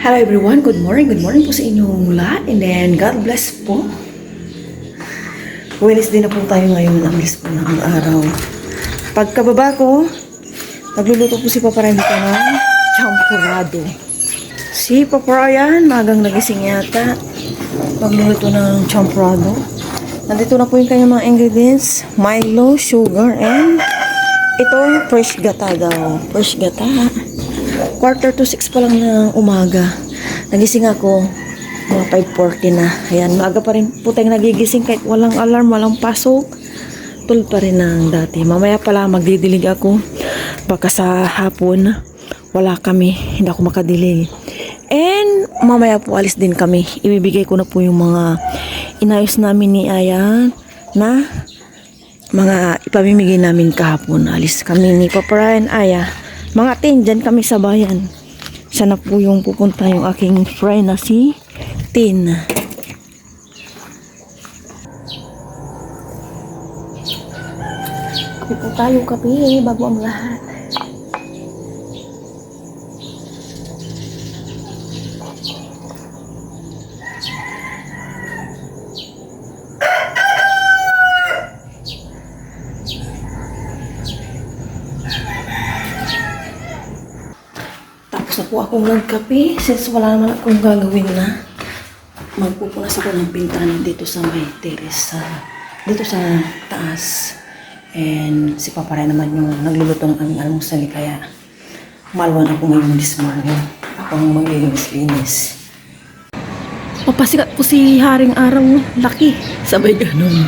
Hello everyone, good morning po sa inyong lahat and then God bless po. Wednesday na po tayo ngayon, ang po na ang araw. Pagkababa ko, nagluluto po si Papa Ryan dito ng champurrado. Si Papa Ryan, magang nagising yata, nagluluto ng champurrado. Nandito na po yung kanyang mga ingredients, Milo, sugar, and ito, fresh gata daw. Fresh gata. 5:45 pa lang ng umaga. Nagising ako, mga 5:40 na. Ayan, maaga pa rin po tayong nagigising kahit walang alarm, walang pasok. Tulad pa rin ng dati. Mamaya pala magdidilig ako. Baka sa hapon, wala kami. Hindi ako makadilig. And mamaya po alis din kami. Ibibigay ko na po yung mga inayos namin ni Aya na mga ipamimigay namin kahapon. Alis kami ni Papa Ryan, Aya. Mga 10, dyan kami sa bayan. Siya na po yung pupunta yung aking friend na si Tin. Kape po tayo, kape, bago ang lahat. Tapos na po akong nagkape since wala naman akong gagawin na. Magpupunas ako ng bintana dito sa may terrace, dito sa taas. And si Papa Ryan naman yung nagluluto ng aming almusal, kaya malwan ako ngayon this morning. Ako ang maglilinis-linis. Papasikat po si Haring Araw, laki, sabay ganun.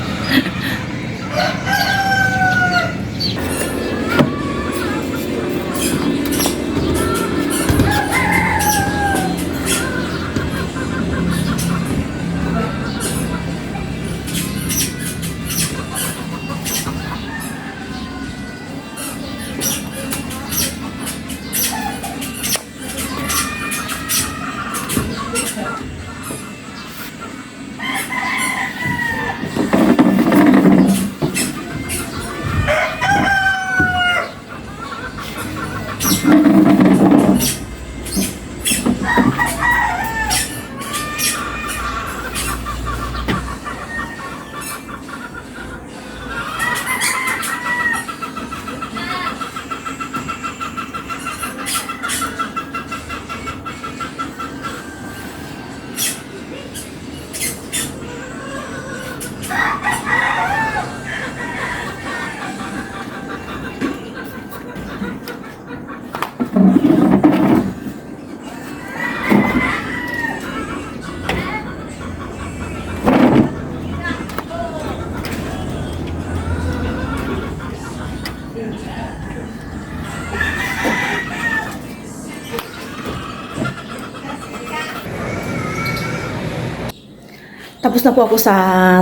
Tapos na po ako sa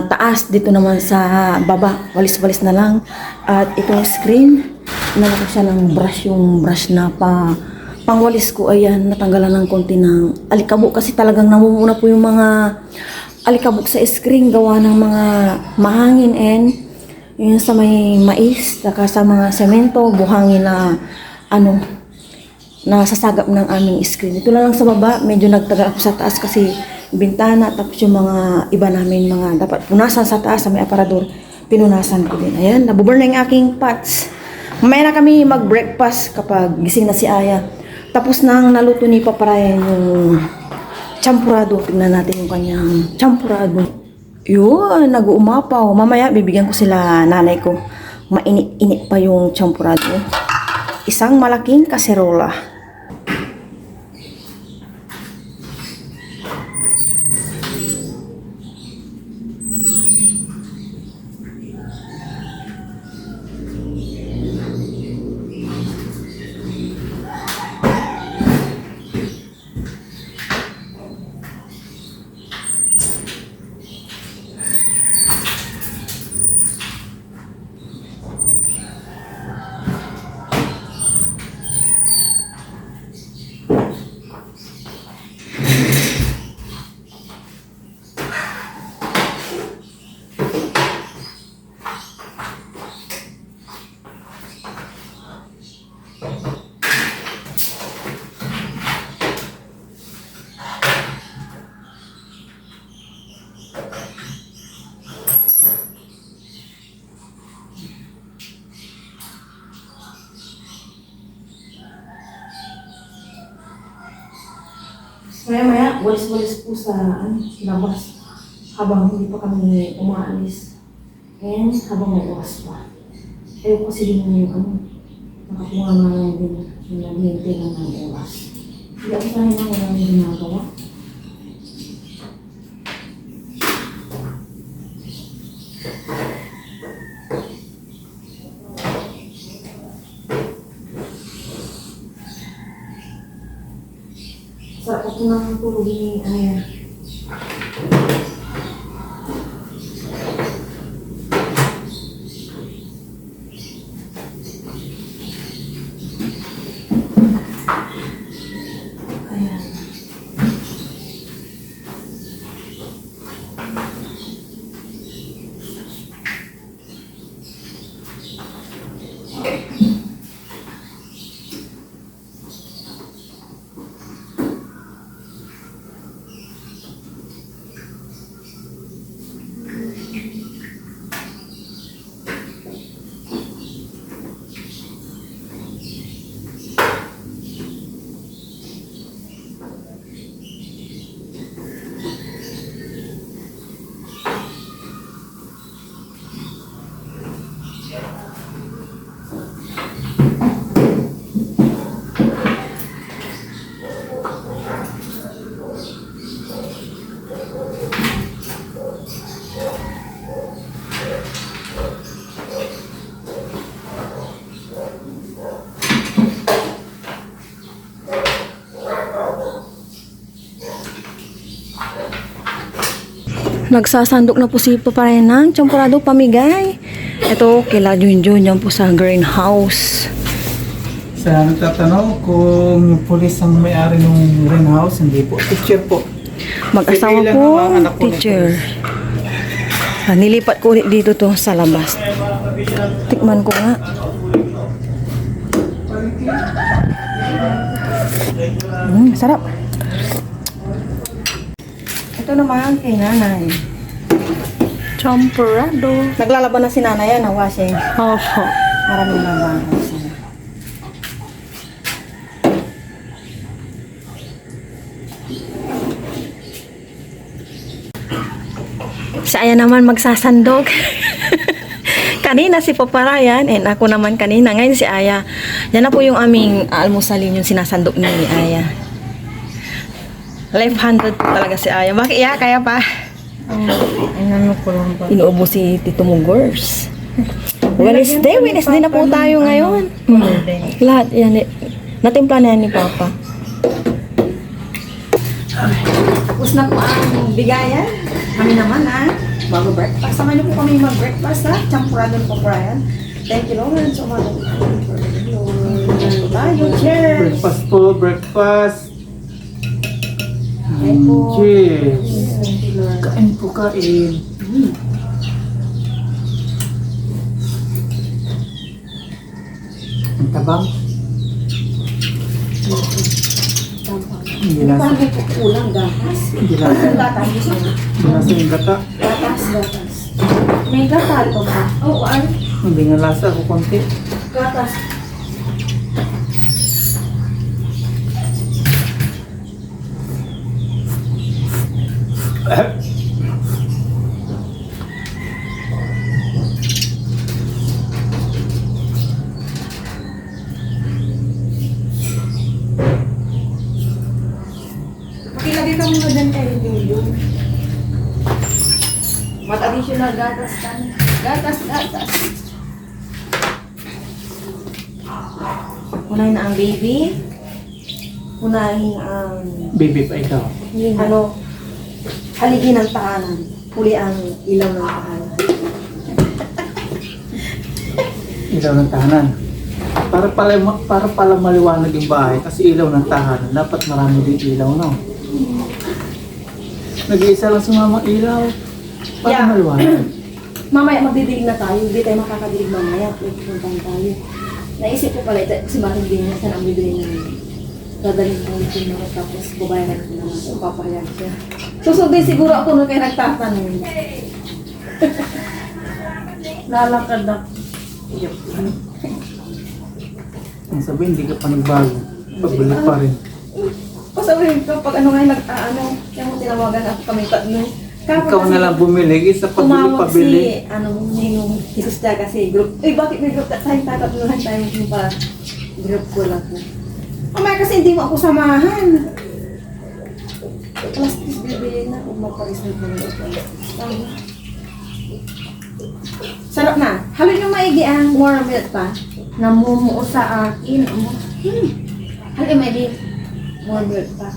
taas, dito naman sa baba, walis-walis na lang. At itong screen, nalaki siya ng brush, yung brush na pangwalis ko, ayan, natanggalan ng konti ng alikabok kasi talagang namumuna po yung mga alikabok sa screen, gawa ng mga mahangin and yun sa may mais, saka sa mga semento, buhangin na nasasagap ng aming screen. Ito lang sa baba, medyo nagtagal ako sa taas kasi bintana, tapos yung mga iba namin mga dapat punasan sa taas sa may aparador, pinunasan ko din. Ayan, nabuburn na yung aking pots. Mamaya na kami mag-breakfast kapag gising na si Aya. Tapos nang naluto ni Papa Ryan yung champurrado. Tingnan natin yung kanyang champurrado. Yun, nag-uumapaw. Mamaya bibigyan ko sila nanay ko. Mainit-init pa yung champurrado. Isang malaking kaserola. Maya-maya, walis-walis po sa labas habang hindi pa kami umaalis. And habang mag-uwas pa. Ayaw kasi din yung nakapunga nga lang din yung naghihintay lang ng oras. Hindi ako sanay na walang ginagawa. Sarap ako nang tulog ni Aya. Ayan. Nagsasandok na po si Papay ng champurado pamigay. Ito, kila Junjun yan po sa greenhouse. Sa nagtatanong kung yung pulis ang may-ari ng greenhouse, hindi po. Teacher po. Mag-asawa Sige lang po, ang anak ko ni teacher. Nilipat ko ulit dito to sa labas. Tikman ko nga. Sarap. Ito naman kay nanay. Champurado. Naglalaban na si nanay yan, ng washing. Opo. Maraming laban. Si Aya naman magsasandog. Kanina si Papa Ryan, and ako naman kanina. Ngayon si Aya. Yan na po yung aming almusalin, yung sinasandok ni Aya. Left-handed po talaga si Aya. Bakit iya? Kaya pa? Ano ko lang ba? Inuubo si Tito Mugors. Wednesday na po tayo ngayon. Lahat yan. Natimpla na yan ni Papa. Tapos na po ang bigayan. Kami naman mag-breakfast. Sama niyo po kami mag-breakfast Champurado ni Papa Ryan. Thank you Lord. So much for the Lord. Tayo, cheers! Breakfast po, breakfast. Kain po. Cheers. Thank you Lord. Kain po, kain. Ang tabang. Hindi Parang nasa. may kukulang gatas. Hindi Parang nasa. gatas. Hindi nasa yung gata. Gatas. May gata ito ba? Oo, Hindi nga lasa ako konti. gatas. Pakilagay ka muna dyan kayo yung what additional gatas ka? Gatas. Unahin na ang baby. Unahin ang Baby pa ikaw. haligi ng tahanan. Huli ang ilaw ng tahanan. Ilaw ng tahanan. Para pala maliwanag yung bahay kasi ilaw ng tahanan. Dapat marami din ilaw, no? Nag-iisa lang si mama ilaw. Para Yeah. maliwanag. Mamaya magdidilig na tayo. Hindi tayo makakadilig mamaya. Pupuntahan tayo. Naisip ko pala, si Maring din niya, saan ang bibili namin. Dadalhin ko ulit yung mga tapos babayaran ko naman. So, papayag siya. Susundin siguro ako nung kayo nagtatanong. Lalakad na. Ang sabihin, hindi ka pa nagbago. Pagbalik pa rin. sabihin ko, pag ano ngayon, kaya mo tinawagan ako kami tatlo. Ikaw na lang bumili, isa Tumawag pabili. yung Higusta kasi group. Bakit may group? Tayo tatatluhan tayo yung pa group ko lang po. Mamaya kasi hindi mo ako samahan. Alas 10 bibili na kung maparisal ko na ito. Sarap na. Halin yung maigi ang warm milk pa. Namumuo sa akin. Halin yung maigi warm milk pa.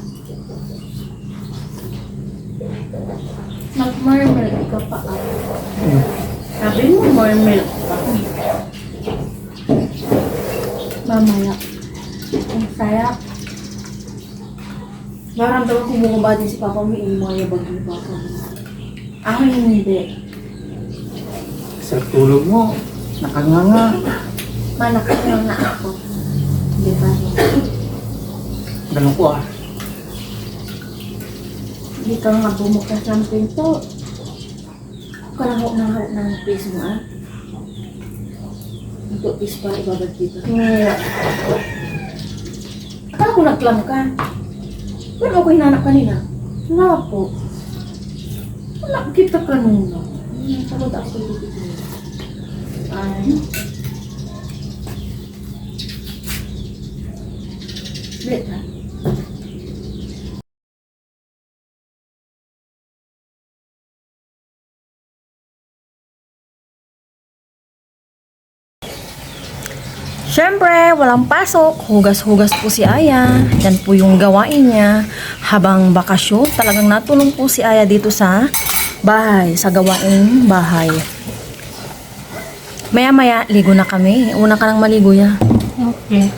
Mag-marmel ka pa ako. Sabi mo, marmel pa. Mamaya. Ang saya. Maramdaman ko bumaba din si Papa mo, yung mga yabag ni Papa mo. Ako hindi. Sa tulog mo, nakanganga. Manakang na ako. Di ba? Ganun ko ah. Hindi ka nga bumukas ng pinto. Karahok ng face mo, ah. Ito, face para ibabad dito. Nga. Akala ko nagklam ka. Pero ako hinanap kanina. Wala po. Wala kita kanina. Pagod ako dito. Ay. Wait, ha? Siyempre, walang pasok. Hugas-hugas po si Aya. Yan po yung gawain niya. Habang bakasyon, talagang natulong po si Aya dito sa bahay, sa gawain bahay. Maya-maya, ligo na kami. Una ka nang maligo ya. Okay.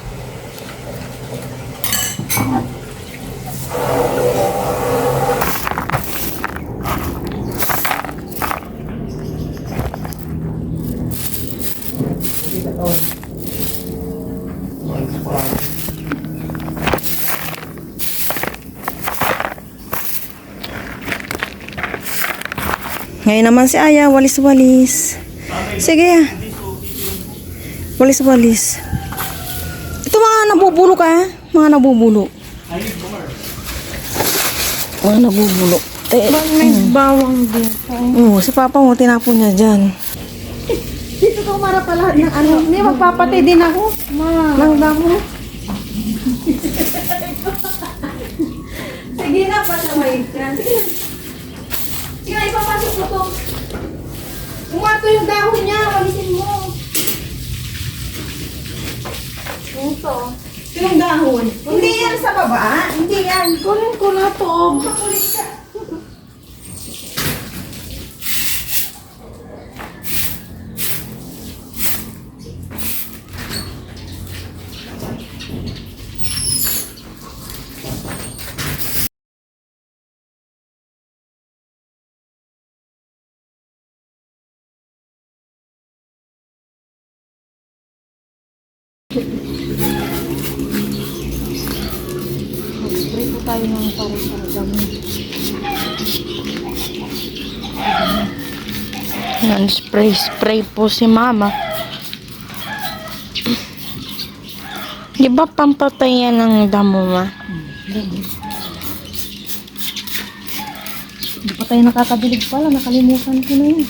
Ngayon naman si Aya, walis-walis. Sige ya. Walis-walis. Ito mga nabubulo ka, ha? Mga nabubulo. Mga nabubulo. May bawang dito. Si Papa mo, tinapon niya dyan. Dito ka mara pala ng ano. Hindi, magpapatay din ako. Nang damo. Sige na, pasaway ka. Sige na. Sige na, ipapasok ko to. Umato yung dahon niya, walisin mo. Ito. Yung dahon. Hindi yan sa baba. Hindi yan. Kunin ko na to. Makulit ka. Spray po tayo ng para sa damo. Yan, spray po si Mama. Di ba pampatay yan ng damo, Ma? Hindi pa tayo nakakabilig pala. Nakalimutan ko na yun.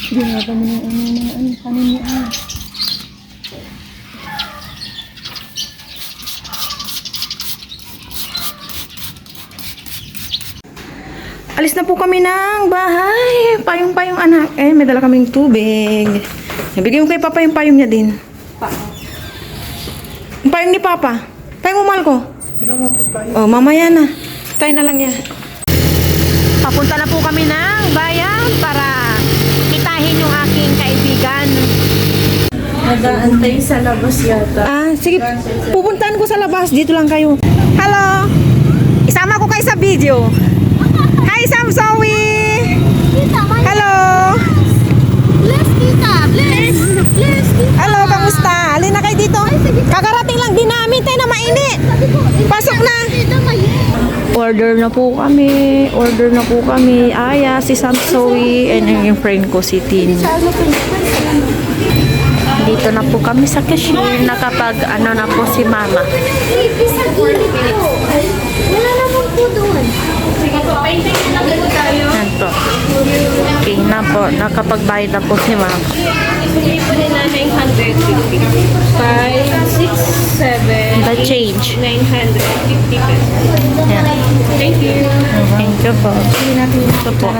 Ginagawa mo yung kanin mo. Alis na po kami ng bahay. Payong-payong anak. May dala kaming tubig. Nabigay mo kay Papa yung payong niya din. Yung payong ni Papa. Payong mo, mahal ko. Mamaya na. Tayo na lang yan. Papunta na po kami ng bayan para kitahin yung aking kaibigan. Nag-aantay sa labas yata. Sige. Pupuntahan ko sa labas. Dito lang kayo. Hello! Isama ko kayo sa video. Hi, Sam Zoe! Hello! Bless kita! Bless! Bless kita! Hello, kamusta? Alin na kayo dito? Kakarating lang din namin. Tayo na mainit. Pasok na. Order na po kami. Order na po kami. Aya, si Sam Zoe, and yung friend ko, si Tin. Nandito na po kami sa cashier. Nakapag ano na po si mama. Wala naman po doon. Yan po. Okay na po. Nakapagbayad na po si mama. Bili po nila 950. 5, 6, 7, The change. 950 pesos. Yan. Thank you. Thank you po. Ito po.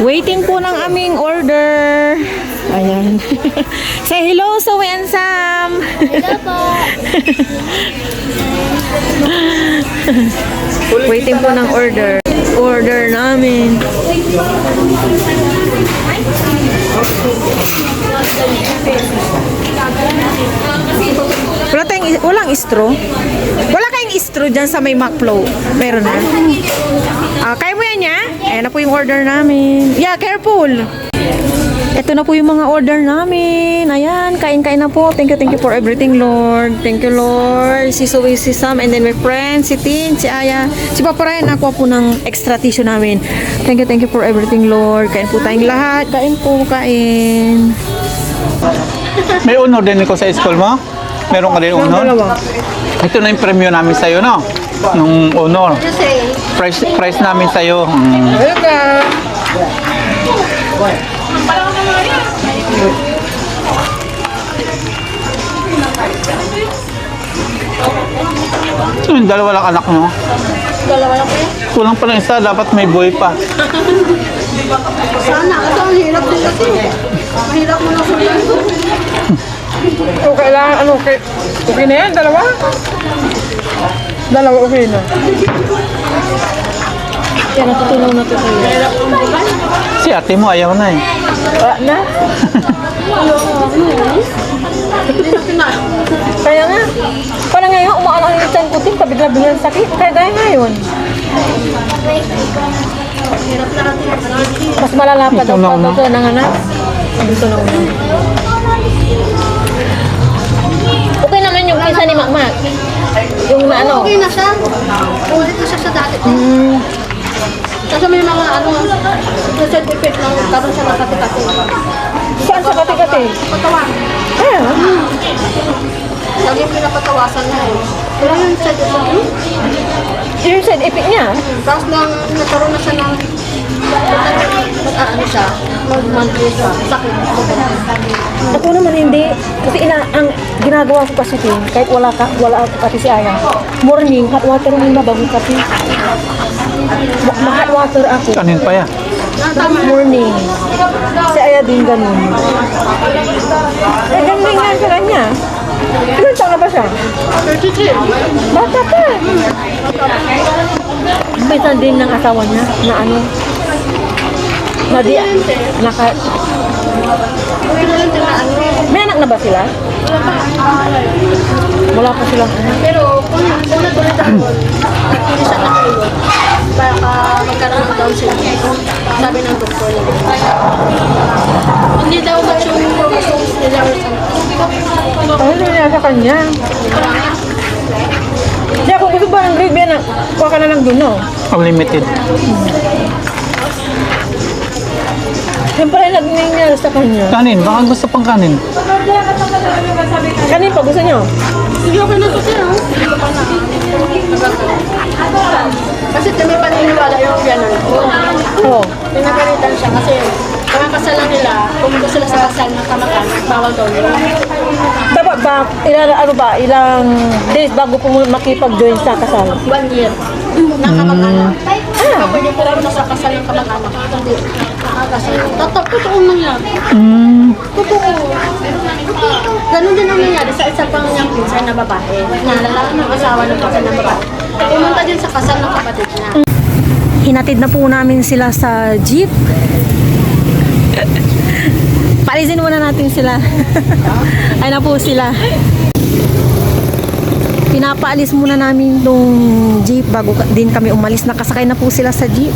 Waiting po ng aming order. Ayan. Say hello sa and Sam. Hello po. Waiting po ng order. Order namin. Walang istro? Wala kayong istro dyan sa may McFlow? Meron na? Kaya mo yan, ya? Ayan na po yung order namin. Yeah, careful! Ito na po yung mga order namin. Ayan, kain-kain na po. Thank you for everything, Lord. Thank you, Lord. Si Zoe, si Sam, and then my friend, si Tin, si Aya. Si Papa Ryan, nakuha po ng extra tissue namin. Thank you for everything, Lord. Kain po tayong lahat. Kain po, kain. May honor din ko sa school mo? Meron ka din honor? Ito na yung premyo namin sa'yo, no? Nung honor. Price namin sa'yo. Yung dalawa lang anak mo. Dalawa lang po. Kulang pa lang isa, dapat may boy pa. Sana. Ito ang hirap din kasi. Mahirap mo na sundan ko. Okay lang, ano, okay na yan, dalawa? Dalawa, okay na. Kaya natutunaw na ito kayo. Si ate mo ayaw na eh. Wala na? Kaya nga, parang ngayon, umaalang yung tiyan ko din, pabigla-biglang sakit. Kaya dahil ngayon. Mas malala pa daw pag ito nanganak. Dito na una. Okay naman yung isa ni Makmak. Yung na ano. Okay na siya. Ulit na siya sa dati. Kasi may mga ano, side effect lang. Karoon siya nakati-kati. Saan sa kati-kati? Patawan. Kaya Lagi pinapatawasan na eh. Pero yung side effect, yung side effect niya. tapos nang nagkaroon na siya ng ano siya, monthly siya, sakit. Ako naman hindi. Kasi ang ginagawa ko kasi din, kahit wala ako pati si Aya. Morning, hot water muna bago kape. Ma-hot water ako. Kanin pa yan. Morning. Si Aya din ganun. Eh, ganun nga sa kanya. Ilan taon na ba siya? 33. Bata pa. Minsan din ng asawa niya na ano, na di, naka, may anak na ba sila? Wala pa silang anak. Pero kung natuloy ako, hindi siya nakailot. Baka magkaroon ng Down syndrome. Sabi ng doktor niya. Hindi daw match yung chromosomes nila or something. Ano niya sa kanya? Di ako gusto ba ng grade yan, kuha ka na lang dun, no? Unlimited. Siyempre, nag-nangyari sa kanya. Kanin, baka gusto pang kanin. Kanin pa, gusto niyo? Sige, okay na ito sir. Kasi may paniniwala yung gano'n. Oo. Pinagalitan siya kasi mga kasalan nila, pumunta sila sa kasal ng kamag-anak, bawal daw yun. Dapat ba, ilang days bago po makipag-join sa kasal? 1 year ng kamag-anak. Pwede ko lang sa kasal ng kamag-anak. Hindi. Nakakasal. Totoo nangyari. Totoo. Ganun din ang nangyari sa isa pang niyang pinsan na babae. Naalala ng asawa ng pinsan na babae. Pumunta din sa kasal ng kapatid niya. Hinatid na po namin sila sa jeep. Paalisin muna natin sila. Ay na po sila. Pinapaalis muna namin tong jeep bago din kami umalis. Nakasakay na po sila sa jeep.